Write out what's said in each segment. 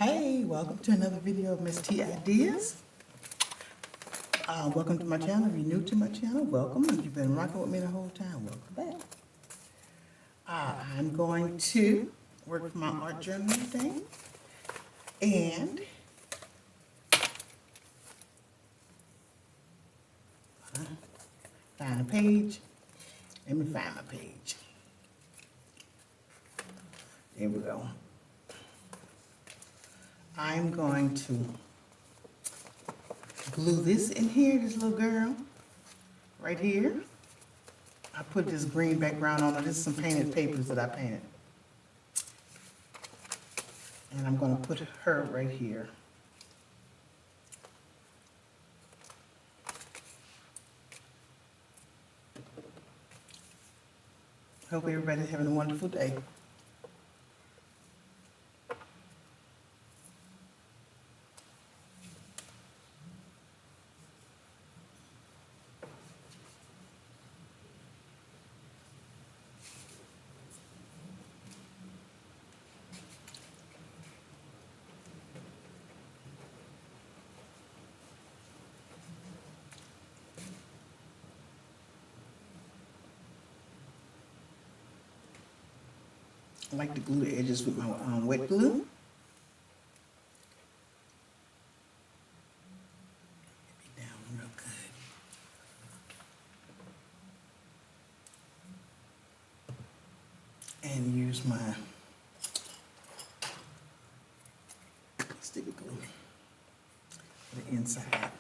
Hey, welcome to another video of Miss T Ideas. Welcome to my channel. If you're new to my channel, welcome. If you've been rocking with me the whole time, welcome back. I'm going to work for my art journaling thing. And find a page. Let me find my page. There we go. I'm going to glue this in here, this little girl, right here. I put this green background on it. This is some painted papers that I painted. And I'm going to put her right here. Hope everybody's having a wonderful day. I like to glue the edges with my wet glue. Get me down real good. And use my sticky glue for the inside.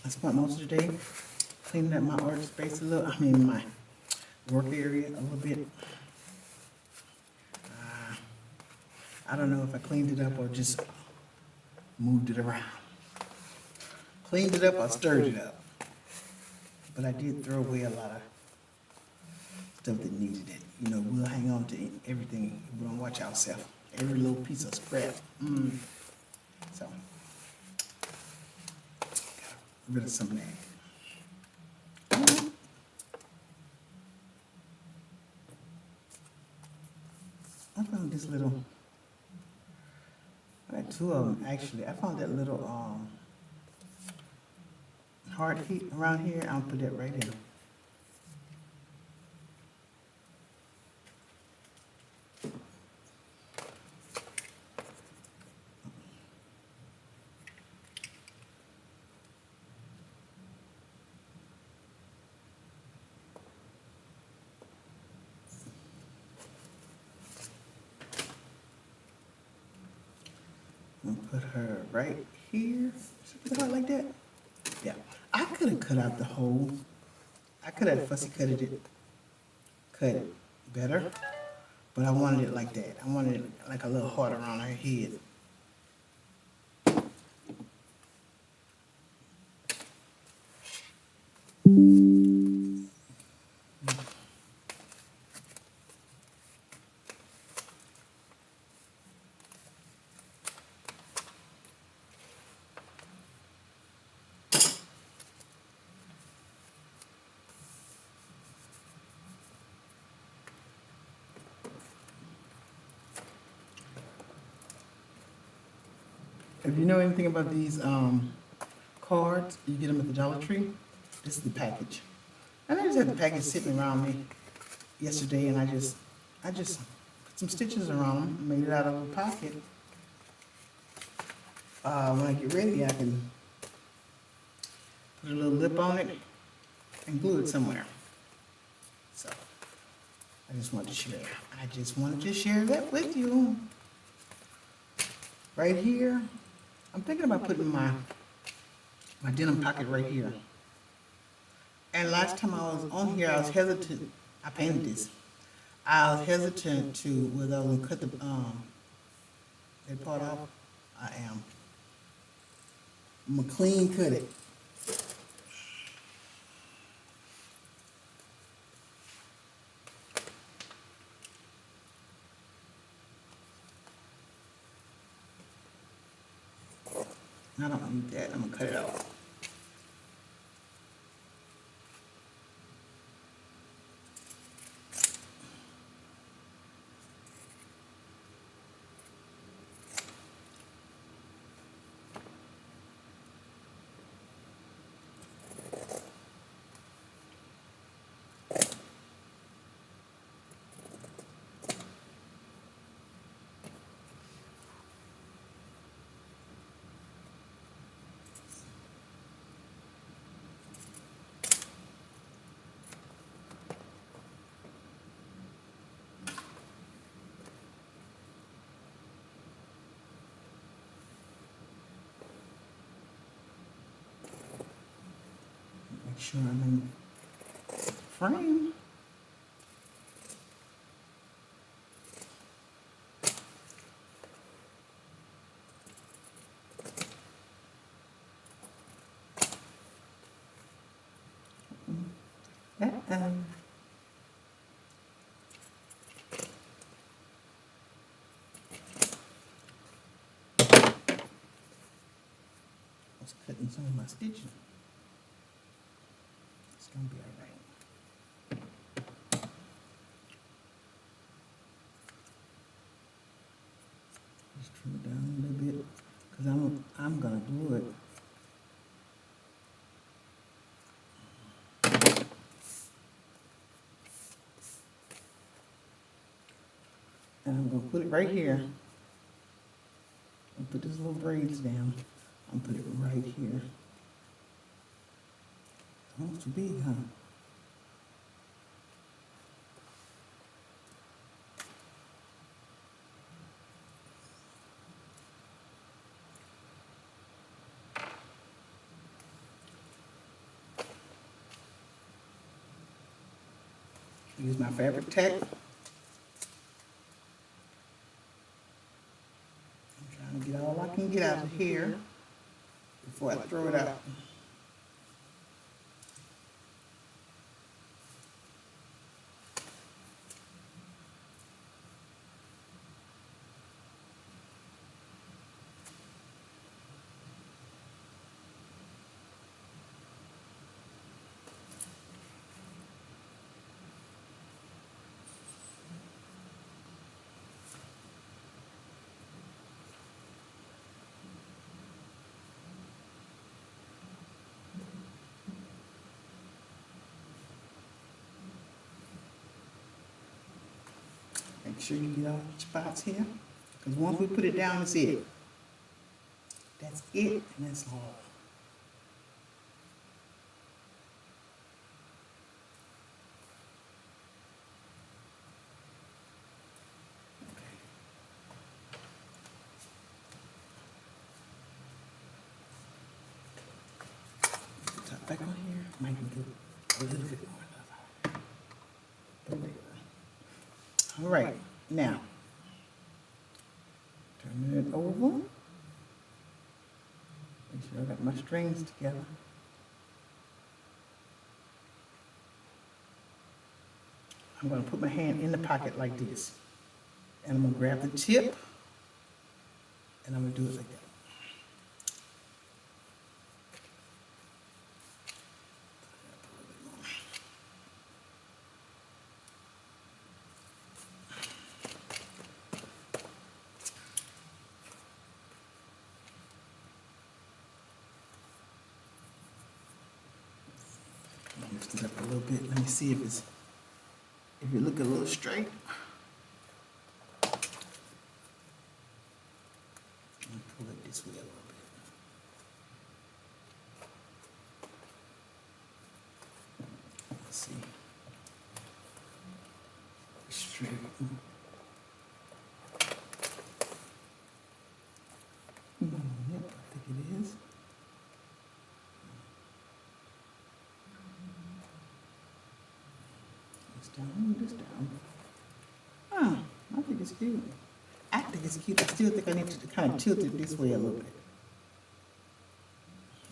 I spent most of the day cleaning up my art space a little, my work area a little bit. I don't know if I cleaned it up or just moved it around. Cleaned it up or stirred it up. But I did throw away a lot of stuff that needed it. You know, we'll hang on to everything. We don't watch ourselves. Every little piece of scrap. So, got rid of some of that. I found this little, I got two of them actually. I found that little heart heat around here. I'll put that right in. And put her right here. Put her like that. Yeah. I could have cut out the hole. I could have fussy cut it better. But I wanted it like that. I wanted it like a little heart around her head. If you know anything about these cards, you get them at the Dollar Tree. This is the package. And I just had the package sitting around me yesterday, and I just put some stitches around them, made it out of a pocket. When I get ready, I can put a little lip on it and glue it somewhere. So I just wanted to share. I just wanted to share that with you. Right here, I'm thinking about putting my denim pocket right here. And last time I was on here, I was hesitant. I painted this. I was hesitant to whether I was gonna cut that part off. I am. I'm gonna clean cut it. I don't need that. I'm gonna cut it off. Make sure I'm in frame. Uh-oh. I was cutting some of my stitching. It's gonna be all right. Just trim it down a little bit, cause I'm gonna glue it. And I'm gonna put it right here. And put these little braids down. I'm gonna put it right here. Almost too big, huh? Use my fabric tack. I'm trying to get all I can get out of here before I throw it out. Make sure you get all the spots here, because once we put it down, that's it. That's it, and that's all. Top back on here, might do a little bit more. All right, now, turn it over. Make sure I got my strings together. I'm gonna put my hand in the pocket like this. And I'm gonna grab the tip, and I'm gonna do it like that. Lift it up a little bit. Let me see if it look a little straight. Let me pull it this way a little bit. Let's see. straight. Yep, I think it is. This down, this down. Oh, I think it's cute. I think it's cute. I still think I need to kind of tilt it this way a little bit.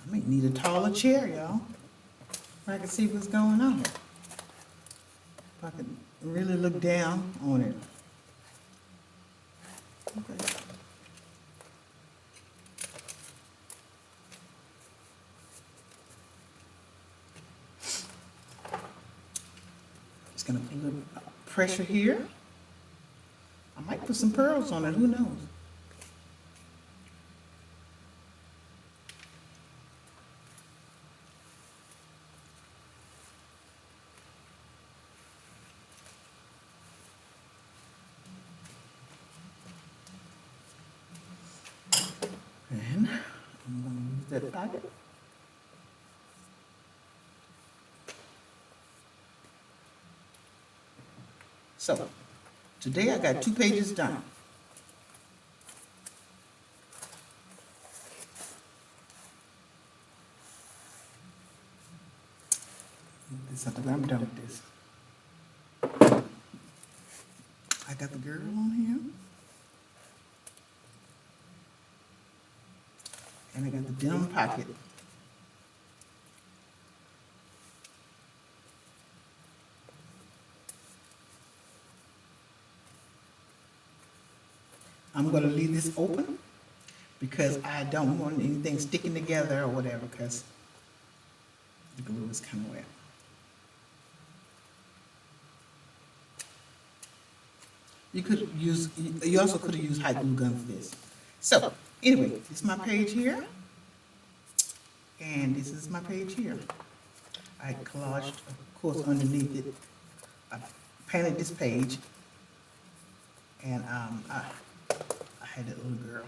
I may need a taller chair, y'all, so I can see what's going on. If I can really look down on it. Okay. Just gonna put a little pressure here. I might put some pearls on it, who knows? And I'm gonna use that pocket. So, today I got 2 pages done. This is I'm done with this. I got the girl on here. And I got the denim pocket. I'm going to leave this open because I don't want anything sticking together or whatever because the glue is kind of wet. You also could have used hot glue gun for this. So, anyway, this is my page here. And this is my page here. I collaged, of course, underneath it. I painted this page. And I had that little girl.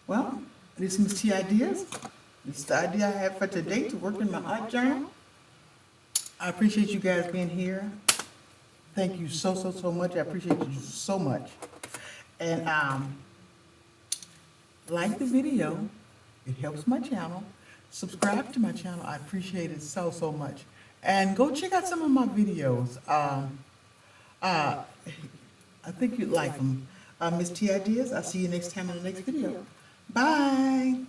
Well, this is Miss T Ideas. This is the idea I have for today to work in my art journal. I appreciate you guys being here. Thank you so much. I appreciate you so much. And like the video. It helps my channel. Subscribe to my channel. I appreciate it so much. And go check out some of my videos. I think you'd like them. Miss T Ideas. I'll see you next time in the next video. Bye.